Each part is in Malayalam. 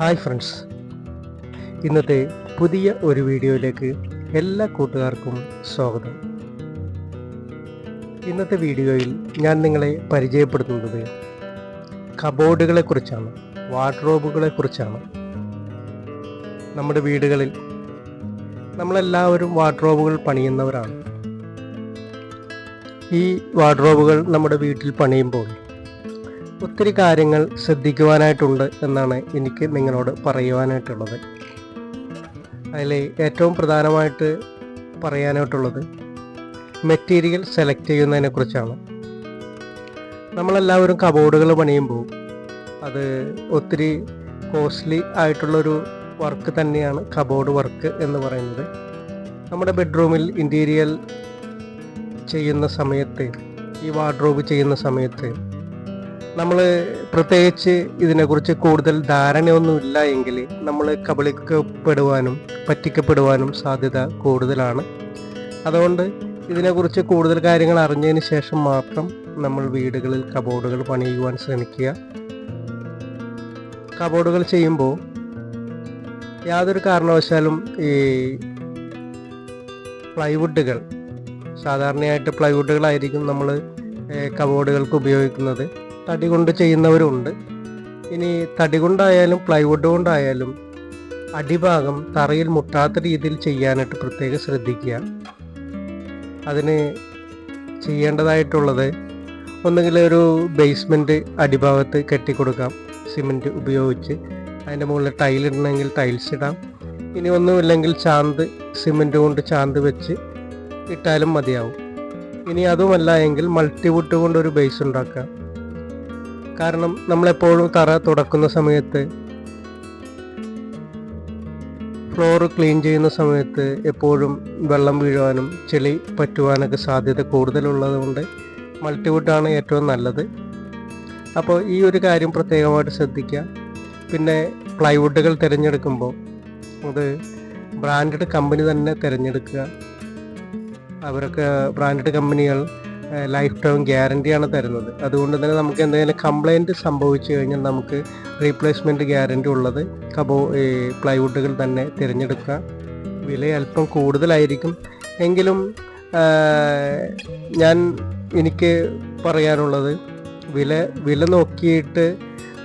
ഹായ് ഫ്രണ്ട്സ്, ഇന്നത്തെ പുതിയ ഒരു വീഡിയോയിലേക്ക് എല്ലാ കൂട്ടുകാർക്കും സ്വാഗതം. ഇന്നത്തെ വീഡിയോയിൽ ഞാൻ നിങ്ങളെ പരിചയപ്പെടുത്തുന്നത് കബോർഡുകളെ കുറിച്ചാണ്, വാർഡ്രോബുകളെ കുറിച്ചാണ്. നമ്മുടെ വീടുകളിൽ നമ്മളെല്ലാവരും വാർഡ്രോബുകൾ പണിയുന്നവരാണ്. ഈ വാർഡ്രോബുകൾ നമ്മുടെ വീട്ടിൽ പണിയുമ്പോൾ ഒത്തിരി കാര്യങ്ങൾ ശ്രദ്ധിക്കുവാനായിട്ടുണ്ട് എന്നാണ് എനിക്ക് നിങ്ങളോട് പറയുവാനായിട്ടുള്ളത്. അതിൽ ഏറ്റവും പ്രധാനമായിട്ട് പറയാനായിട്ടുള്ളത് മെറ്റീരിയൽ സെലക്ട് ചെയ്യുന്നതിനെക്കുറിച്ചാണ്. നമ്മളെല്ലാവരും കബോർഡുകൾ പണിയുമ്പോൾ അത് ഒത്തിരി കോസ്റ്റ്ലി ആയിട്ടുള്ളൊരു വർക്ക് തന്നെയാണ് കബോർഡ് വർക്ക് എന്ന് പറയുന്നത്. നമ്മുടെ ബെഡ്റൂമിൽ ഇൻറ്റീരിയൽ ചെയ്യുന്ന സമയത്ത്, ഈ വാർഡ്രോബ് ചെയ്യുന്ന സമയത്ത് നമ്മൾ പ്രത്യേകിച്ച് ഇതിനെക്കുറിച്ച് കൂടുതൽ ധാരണയൊന്നുമില്ല എങ്കിൽ നമ്മൾ കബളിക്കപ്പെടുവാനും പറ്റിക്കപ്പെടുവാനും സാധ്യത കൂടുതലാണ്. അതുകൊണ്ട് ഇതിനെക്കുറിച്ച് കൂടുതൽ കാര്യങ്ങൾ അറിഞ്ഞതിന് ശേഷം മാത്രം നമ്മൾ വീടുകളിൽ കബോർഡുകൾ പണിയുവാൻ ശ്രമിക്കുക. കബോർഡുകൾ ചെയ്യുമ്പോൾ യാതൊരു കാരണവശാലും ഈ പ്ലൈവുഡുകൾ, സാധാരണയായിട്ട് പ്ലൈവുഡുകളായിരിക്കും നമ്മൾ കബോർഡുകൾക്ക് ഉപയോഗിക്കുന്നത്. തടി കൊണ്ട് ചെയ്യുന്നവരുണ്ട്. ഇനി തടി കൊണ്ടായാലും പ്ലൈവുഡ് കൊണ്ടായാലും അടിഭാഗം തറയിൽ മുട്ടാത്ത രീതിയിൽ ചെയ്യാനായിട്ട് പ്രത്യേകം ശ്രദ്ധിക്കുക. അതിന് ചെയ്യേണ്ടതായിട്ടുള്ളത് ഒന്നുകിൽ ഒരു ബേസ്മെൻറ്റ് അടിഭാഗത്ത് കെട്ടിക്കൊടുക്കാം സിമെൻറ്റ് ഉപയോഗിച്ച്. അതിൻ്റെ മുകളിൽ ടൈലിടണമെങ്കിൽ ടൈൽസ് ഇടാം. ഇനി ഒന്നുമില്ലെങ്കിൽ ചാന്ത്, സിമെൻറ്റ് കൊണ്ട് ചാന്ത് വെച്ച് ഇട്ടാലും മതിയാവും. ഇനി അതുമല്ല എങ്കിൽ മൾട്ടിവുഡ് കൊണ്ടൊരു ബേസ് ഉണ്ടാക്കാം. കാരണം നമ്മളെപ്പോഴും തറ തുടക്കുന്ന സമയത്ത്, ഫ്ലോർ ക്ലീൻ ചെയ്യുന്ന സമയത്ത് എപ്പോഴും വെള്ളം വീഴുവാനും ചെളി പറ്റുവാനൊക്കെ സാധ്യത കൂടുതലുള്ളത് കൊണ്ട് മൾട്ടിവുഡാണ് ഏറ്റവും നല്ലത്. അപ്പോൾ ഈ ഒരു കാര്യം പ്രത്യേകമായിട്ട് ശ്രദ്ധിക്കുക. പിന്നെ പ്ലൈവുഡുകൾ തിരഞ്ഞെടുക്കുമ്പോൾ അത് ബ്രാൻഡഡ് കമ്പനി തന്നെ തിരഞ്ഞെടുക്കുക. അവരൊക്കെ ബ്രാൻഡഡ് കമ്പനികൾ ലൈഫ് ടൈം ഗ്യാരണ്ടിയാണ് തരുന്നത്. അതുകൊണ്ട് തന്നെ നമുക്ക് എന്തെങ്കിലും കംപ്ലൈൻറ്റ് സംഭവിച്ചു കഴിഞ്ഞാൽ നമുക്ക് റീപ്ലേസ്മെൻറ്റ് ഗ്യാരണ്ടി ഉള്ളത് പ്ലൈവുഡുകൾ തന്നെ തിരഞ്ഞെടുക്കുക. വില അല്പം കൂടുതലായിരിക്കും എങ്കിലും എനിക്ക് പറയാനുള്ളത് വില നോക്കിയിട്ട്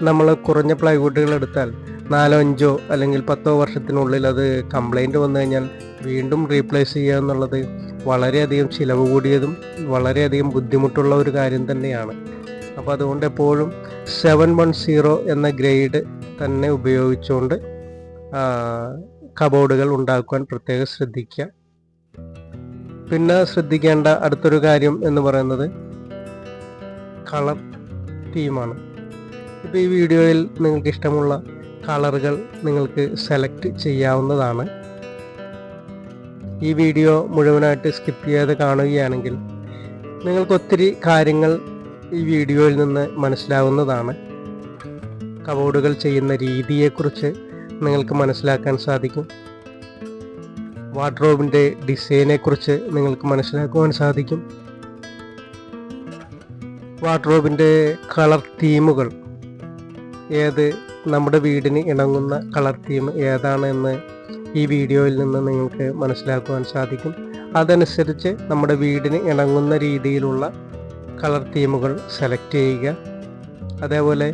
നമ്മൾ കുറഞ്ഞ പ്ലൈവുഡുകൾ എടുത്താൽ 4-5 അല്ലെങ്കിൽ 10 വർഷത്തിനുള്ളിൽ അത് കംപ്ലൈൻറ്റ് വന്നു കഴിഞ്ഞാൽ വീണ്ടും റീപ്ലേസ് ചെയ്യുക എന്നുള്ളത് വളരെയധികം ചിലവ് കൂടിയതും വളരെയധികം ബുദ്ധിമുട്ടുള്ള ഒരു കാര്യം തന്നെയാണ്. അപ്പോൾ അതുകൊണ്ട് എപ്പോഴും 710 എന്ന ഗ്രേഡ് തന്നെ ഉപയോഗിച്ചുകൊണ്ട് കബോർഡുകൾ ഉണ്ടാക്കുവാൻ പ്രത്യേകം ശ്രദ്ധിക്കുക. പിന്നെ ശ്രദ്ധിക്കേണ്ട അടുത്തൊരു കാര്യം എന്ന് പറയുന്നത് കളർ തീമാണ്. ഇപ്പോൾ ഈ വീഡിയോയിൽ നിങ്ങൾക്ക് ഇഷ്ടമുള്ള കളറുകൾ നിങ്ങൾക്ക് സെലക്ട് ചെയ്യാവുന്നതാണ്. ഈ വീഡിയോ മുഴുവനായിട്ട് സ്കിപ്പ് ചെയ്യാതെ കാണുകയാണെങ്കിൽ നിങ്ങൾക്ക് ഒത്തിരി കാര്യങ്ങൾ ഈ വീഡിയോയിൽ നിന്ന് മനസ്സിലാവുന്നതാണ്. കബോർഡുകൾ ചെയ്യുന്ന രീതിയെക്കുറിച്ച് നിങ്ങൾക്ക് മനസ്സിലാക്കാൻ സാധിക്കും. വാർഡ്രോബിൻ്റെ ഡിസൈനെക്കുറിച്ച് നിങ്ങൾക്ക് മനസ്സിലാക്കുവാൻ സാധിക്കും. വാർഡ്രോബിൻ്റെ കളർ തീമുകൾ, നമ്മുടെ വീടിന് ഇണങ്ങുന്ന കളർ തീം ഏതാണെന്ന് ഈ വീഡിയോയിൽ നിന്ന് നിങ്ങൾക്ക് മനസ്സിലാക്കുവാൻ സാധിക്കും. അതനുസരിച്ച് നമ്മുടെ വീടിന് ഇണങ്ങുന്ന രീതിയിലുള്ള കളർ തീമുകൾ സെലക്ട് ചെയ്യുക. അതേപോലെ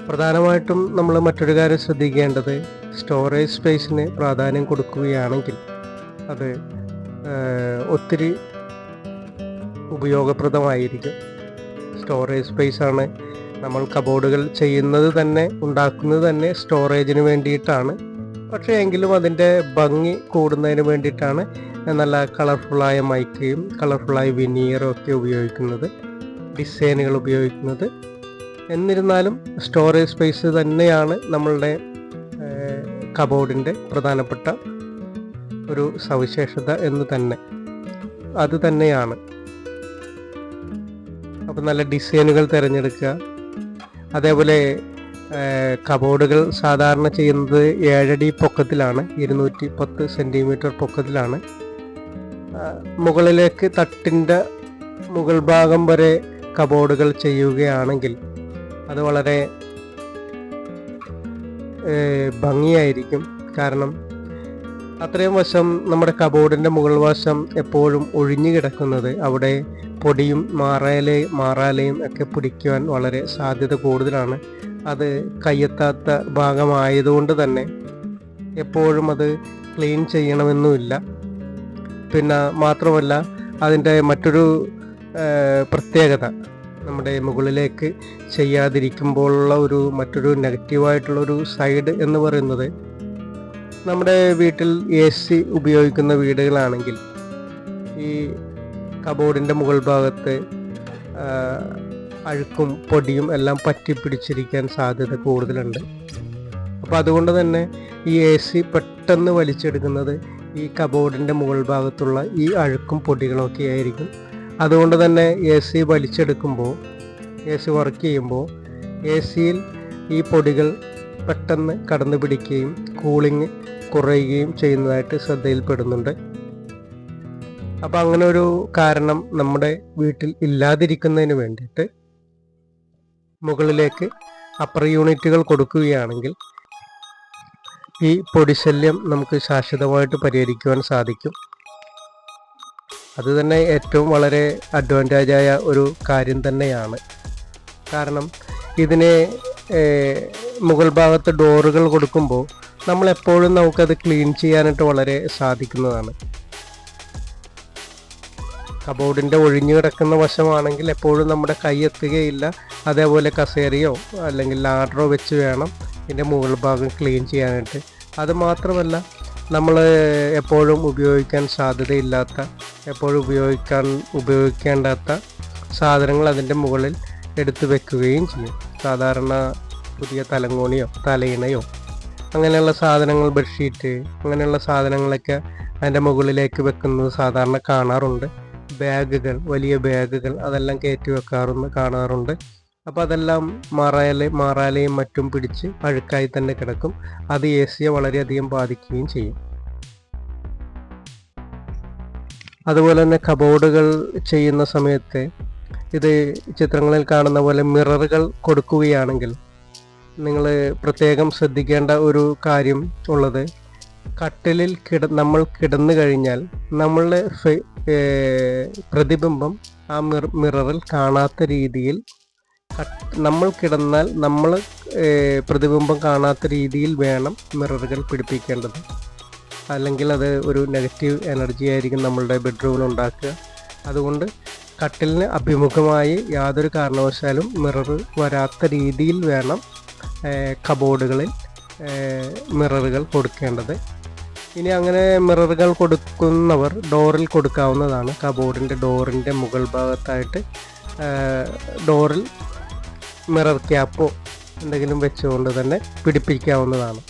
പ്രധാനമായിട്ടും നമ്മൾ മറ്റൊരു കാര്യം ശ്രദ്ധിക്കേണ്ടത് സ്റ്റോറേജ് സ്പേസിന് പ്രാധാന്യം കൊടുക്കുകയാണെങ്കിൽ അത് ഒത്തിരി ഉപയോഗപ്രദമായിരിക്കും. സ്റ്റോറേജ് സ്പേസാണ് നമ്മൾ കബോർഡുകൾ ഉണ്ടാക്കുന്നത് തന്നെ സ്റ്റോറേജിന് വേണ്ടിയിട്ടാണ്. പക്ഷേ എങ്കിലും അതിൻ്റെ ഭംഗി കൂടുന്നതിന് വേണ്ടിയിട്ടാണ് നല്ല കളർഫുള്ളായ മൈക്കയും കളർഫുള്ളായ വിനീയറും ഒക്കെ ഉപയോഗിക്കുന്നത്, ഡിസൈനുകൾ ഉപയോഗിക്കുന്നത്. എന്നിരുന്നാലും സ്റ്റോറേജ് സ്പേസ് തന്നെയാണ് നമ്മളുടെ കബോർഡിൻ്റെ പ്രധാനപ്പെട്ട ഒരു സവിശേഷത അത് തന്നെയാണ്. അപ്പോൾ നല്ല ഡിസൈനുകൾ തിരഞ്ഞെടുക്കുക. അതേപോലെ കബോർഡുകൾ സാധാരണ ചെയ്യുന്നത് 7 അടി പൊക്കത്തിലാണ്, 210 സെൻറ്റിമീറ്റർ പൊക്കത്തിലാണ്. മുകളിലേക്ക് തട്ടിൻ്റെ മുകൾ ഭാഗം വരെ കബോർഡുകൾ ചെയ്യുകയാണെങ്കിൽ അത് വളരെ ഭംഗിയായിരിക്കും. കാരണം അത്രയും വശം നമ്മുടെ കബോർഡിൻ്റെ മുകൾ വശം എപ്പോഴും ഒഴിഞ്ഞു കിടക്കുന്നത് അവിടെ പൊടിയും മാറാലയും ഒക്കെ പിടിക്കുവാൻ വളരെ സാധ്യത കൂടുതലാണ്. അത് കയ്യെത്താത്ത ഭാഗമായതുകൊണ്ട് തന്നെ എപ്പോഴും അത് ക്ലീൻ ചെയ്യണമെന്നുമില്ല. പിന്നെ മാത്രമല്ല അതിൻ്റെ മറ്റൊരു പ്രത്യേകത നമ്മുടെ മുകളിലേക്ക് ചെയ്യാതിരിക്കുമ്പോഴുള്ള മറ്റൊരു നെഗറ്റീവായിട്ടുള്ളൊരു സൈഡ് എന്ന് പറയുന്നത്, നമ്മുടെ വീട്ടിൽ AC ഉപയോഗിക്കുന്ന വീടുകളാണെങ്കിൽ ഈ കബോർഡിൻ്റെ മുകൾ ഭാഗത്ത് അഴുക്കും പൊടിയും എല്ലാം പറ്റിപ്പിടിച്ചിരിക്കാൻ സാധ്യത കൂടുതലുണ്ട്. അപ്പോൾ അതുകൊണ്ട് തന്നെ ഈ AC പെട്ടെന്ന് വലിച്ചെടുക്കുന്നത് ഈ കബോർഡിൻ്റെ മുകൾ ഭാഗത്തുള്ള ഈ അഴുക്കും പൊടികളൊക്കെ ആയിരിക്കും. അതുകൊണ്ട് തന്നെ AC വലിച്ചെടുക്കുമ്പോൾ, AC വർക്ക് ചെയ്യുമ്പോൾ ACയിൽ ഈ പൊടികൾ പെട്ടെന്ന് കടന്നു പിടിക്കുകയും കൂളിംഗ് കുറയുകയും ചെയ്യുന്നതായിട്ട് ശ്രദ്ധയിൽപ്പെടുന്നുണ്ട്. അപ്പോൾ അങ്ങനെ ഒരു കാരണം നമ്മുടെ വീട്ടിൽ ഇല്ലാതിരിക്കുന്നതിന് വേണ്ടിയിട്ട് മുകളിലേക്ക് അപ്പർ യൂണിറ്റുകൾ കൊടുക്കുകയാണെങ്കിൽ ഈ പൊടിശല്യം നമുക്ക് ശാശ്വതമായിട്ട് പരിഹരിക്കുവാൻ സാധിക്കും. അത് തന്നെ ഏറ്റവും വളരെ അഡ്വാൻറ്റേജായ ഒരു കാര്യം തന്നെയാണ്. കാരണം ഇതിനെ മുകൾ ഭാഗത്ത് ഡോറുകൾ കൊടുക്കുമ്പോൾ നമ്മളെപ്പോഴും നമുക്കത് ക്ലീൻ ചെയ്യാനായിട്ട് വളരെ സാധിക്കുന്നതാണ്. കബോർഡിൻ്റെ ഒഴിഞ്ഞു കിടക്കുന്ന വശമാണെങ്കിൽ എപ്പോഴും നമ്മുടെ കൈ എത്തുകയില്ല. അതേപോലെ കസേരയോ അല്ലെങ്കിൽ ലാഡറോ വെച്ച് വേണം ഇതിൻ്റെ മുകൾ ഭാഗം ക്ലീൻ ചെയ്യാനായിട്ട്. അത് മാത്രമല്ല, നമ്മൾ എപ്പോഴും ഉപയോഗിക്കാൻ സാധ്യതയില്ലാത്ത, എപ്പോഴും ഉപയോഗിക്കേണ്ടാത്ത സാധനങ്ങൾ അതിൻ്റെ മുകളിൽ എടുത്തു വെക്കുകയും ചെയ്യും. സാധാരണ പുതിയ തലങ്ങോണിയോ തലയിണയോ അങ്ങനെയുള്ള സാധനങ്ങൾ, ബെഡ്ഷീറ്റ് അങ്ങനെയുള്ള സാധനങ്ങളൊക്കെ അതിൻ്റെ മുകളിലേക്ക് വെക്കുന്നത് സാധാരണ കാണാറുണ്ട്. ബാഗുകൾ, വലിയ ബാഗുകൾ അതെല്ലാം കയറ്റി കാണാറുണ്ട്. അപ്പോൾ അതെല്ലാം മാറാലയും മറ്റും പിടിച്ച് അഴുക്കായി തന്നെ കിടക്കും. അത് ACയെ വളരെയധികം ബാധിക്കുകയും ചെയ്യും. അതുപോലെ തന്നെ കബോർഡുകൾ ചെയ്യുന്ന സമയത്ത് ഇത് ചിത്രങ്ങളിൽ കാണുന്ന പോലെ മിററുകൾ കൊടുക്കുകയാണെങ്കിൽ നിങ്ങൾ പ്രത്യേകം ശ്രദ്ധിക്കേണ്ട ഒരു കാര്യം ഉള്ളത്, കട്ടിലിൽ നമ്മൾ കിടന്നു കഴിഞ്ഞാൽ നമ്മളുടെ പ്രതിബിംബം ആ മിററിൽ കാണാത്ത രീതിയിൽ, നമ്മൾ കിടന്നാൽ നമ്മൾ പ്രതിബിംബം കാണാത്ത രീതിയിൽ വേണം മിററുകൾ പിടിപ്പിക്കേണ്ടത്. അല്ലെങ്കിൽ അത് ഒരു നെഗറ്റീവ് എനർജി ആയിരിക്കും നമ്മളുടെ ബെഡ്റൂമിൽ ഉണ്ടാക്കുക. അതുകൊണ്ട് കട്ടിലിന് അഭിമുഖമായി യാതൊരു കാരണവശാലും മിറർ വരാത്ത രീതിയിൽ വേണം കബോർഡുകളിൽ മിററുകൾ കൊടുക്കേണ്ടത്. ഇനി അങ്ങനെ മിററുകൾ കൊടുക്കുന്നവർ ഡോറിൽ കൊടുക്കാവുന്നതാണ്. കബോർഡിൻ്റെ ഡോറിൻ്റെ മുകൾ ഭാഗത്തായിട്ട് ഡോറിൽ മിറർ ക്യാപ്പോ എന്തെങ്കിലും വെച്ചുകൊണ്ട് തന്നെ പിടിപ്പിക്കാവുന്നതാണ്.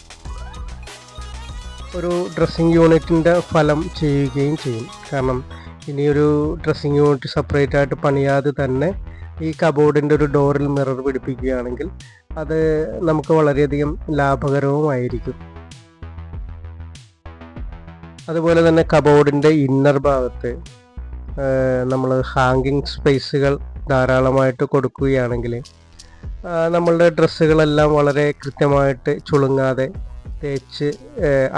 ഒരു ഡ്രസ്സിങ് യൂണിറ്റിൻ്റെ ഫലം ചെയ്യുകയും ചെയ്യും. കാരണം ഇനിയൊരു ഡ്രസ്സിങ് യൂണിറ്റ് സെപ്പറേറ്റ് ആയിട്ട് പണിയാതെ തന്നെ ഈ കബോർഡിൻ്റെ ഒരു ഡോറിൽ മിറർ പിടിപ്പിക്കുകയാണെങ്കിൽ അത് നമുക്ക് വളരെയധികം ലാഭകരവുമായിരിക്കും. അതുപോലെ തന്നെ കബോർഡിൻ്റെ ഇന്നർ ഭാഗത്ത് നമ്മൾ ഹാങ്ങിങ് സ്പേസുകൾ ധാരാളമായിട്ട് കൊടുക്കുകയാണെങ്കിൽ നമ്മളുടെ ഡ്രസ്സുകളെല്ലാം വളരെ കൃത്യമായിട്ട് ചുളുങ്ങാതെ തേച്ച്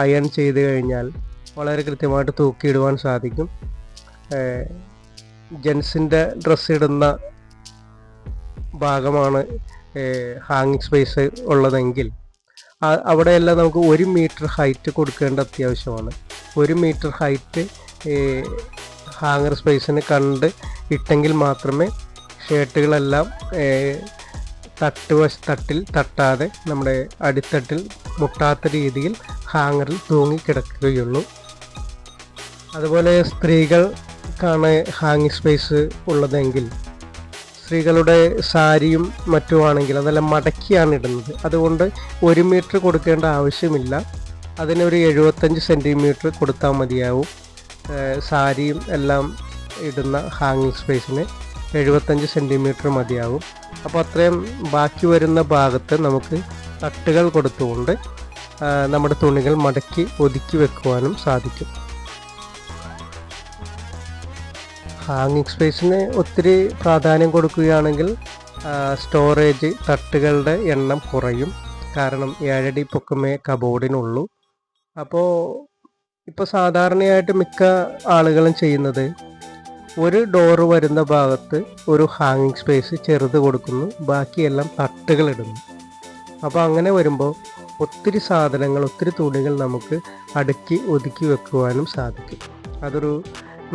അയൺ ചെയ്ത് കഴിഞ്ഞാൽ വളരെ കൃത്യമായിട്ട് തൂക്കിയിടുവാൻ സാധിക്കും. ജെൻസിൻ്റെ ഡ്രസ്സ് ഇടുന്ന ഭാഗമാണ് ഹാങ്ങിങ് സ്പേസ് ഉള്ളതെങ്കിൽ അവിടെയെല്ലാം നമുക്ക് 1 മീറ്റർ ഹൈറ്റ് കൊടുക്കേണ്ട അത്യാവശ്യമാണ്. 1 മീറ്റർ ഹൈറ്റ് ഹാങ്ങർ സ്പേസിന് കണ്ട് ഇട്ടെങ്കിൽ മാത്രമേ ഷർട്ടുകളെല്ലാം തട്ടിൽ തട്ടാതെ നമ്മുടെ അടിത്തട്ടിൽ മുട്ടാത്ത രീതിയിൽ ഹാങ്ങറിൽ തൂങ്ങിക്കിടക്കുകയുള്ളൂ. അതുപോലെ സ്ത്രീകൾക്കാണ് ഹാങ്ങിങ് സ്പേസ് ഉള്ളതെങ്കിൽ സ്ത്രീകളുടെ സാരിയും മറ്റുമാണെങ്കിൽ അതെല്ലാം മടക്കിയാണ് ഇടുന്നത്. അതുകൊണ്ട് 1 മീറ്റർ കൊടുക്കേണ്ട ആവശ്യമില്ല. അതിനൊരു 75 സെൻറ്റിമീറ്റർ കൊടുത്താൽ മതിയാവും. സാരിയും എല്ലാം ഇടുന്ന ഹാങ്ങിങ് സ്പേസിന് 75 സെൻറ്റിമീറ്റർ മതിയാവും. അപ്പോൾ അത്രയും ബാക്കി വരുന്ന ഭാഗത്ത് നമുക്ക് തട്ടുകൾ കൊടുത്തുകൊണ്ട് നമ്മുടെ തുണികൾ മടക്കി ഒതുക്കി വെക്കുവാനും സാധിക്കും. ഹാങ്ങിങ് സ്പേസിന് ഒത്തിരി പ്രാധാന്യം കൊടുക്കുകയാണെങ്കിൽ സ്റ്റോറേജ് തട്ടുകളുടെ എണ്ണം കുറയും. കാരണം 7 അടി പൊക്കമേ കബോർഡിനുള്ളൂ. അപ്പോൾ ഇപ്പോൾ സാധാരണയായിട്ട് മിക്ക ആളുകളും ചെയ്യുന്നത് ഒരു ഡോറ് വരുന്ന ഭാഗത്ത് ഒരു ഹാങ്ങിങ് സ്പേസ് ചെറുത് കൊടുക്കുന്നു, ബാക്കിയെല്ലാം തട്ടുകൾ ഇടുന്നു. അപ്പോൾ അങ്ങനെ വരുമ്പോൾ ഒത്തിരി സാധനങ്ങൾ, ഒത്തിരി തുണികൾ നമുക്ക് അടുക്കി ഒതുക്കി വെക്കുവാനും സാധിക്കും. അതൊരു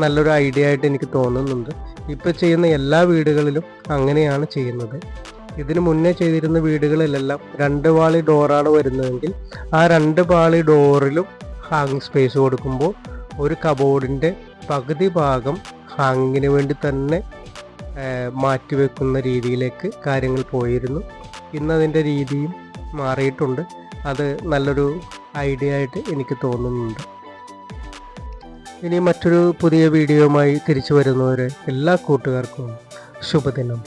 നല്ലൊരു ഐഡിയ ആയിട്ട് എനിക്ക് തോന്നുന്നുണ്ട്. ഇപ്പോൾ ചെയ്യുന്ന എല്ലാ വീടുകളിലും അങ്ങനെയാണ് ചെയ്യുന്നത്. ഇതിന് മുന്നേ ചെയ്തിരുന്ന വീടുകളിലെല്ലാം 2 പാളി ഡോറാണ് വരുന്നതെങ്കിൽ ആ 2 പാളി ഡോറിലും ഹാങ്ങിങ് സ്പേസ് കൊടുക്കുമ്പോൾ ഒരു കബോർഡിൻ്റെ പകുതി ഭാഗം ഹാങ്ങിങ്ങിന് വേണ്ടി തന്നെ മാറ്റിവെക്കുന്ന രീതിയിലേക്ക് കാര്യങ്ങൾ പോയിരുന്നു. ഇന്നതിൻ്റെ രീതിയും മാറിയിട്ടുണ്ട്. അത് നല്ലൊരു ഐഡിയ ആയിട്ട് എനിക്ക് തോന്നുന്നുണ്ട്. ഇനി മറ്റൊരു പുതിയ വീഡിയോയുമായി തിരിച്ചു വരുന്നവരെ എല്ലാ കൂട്ടുകാർക്കും ശുഭദിനം.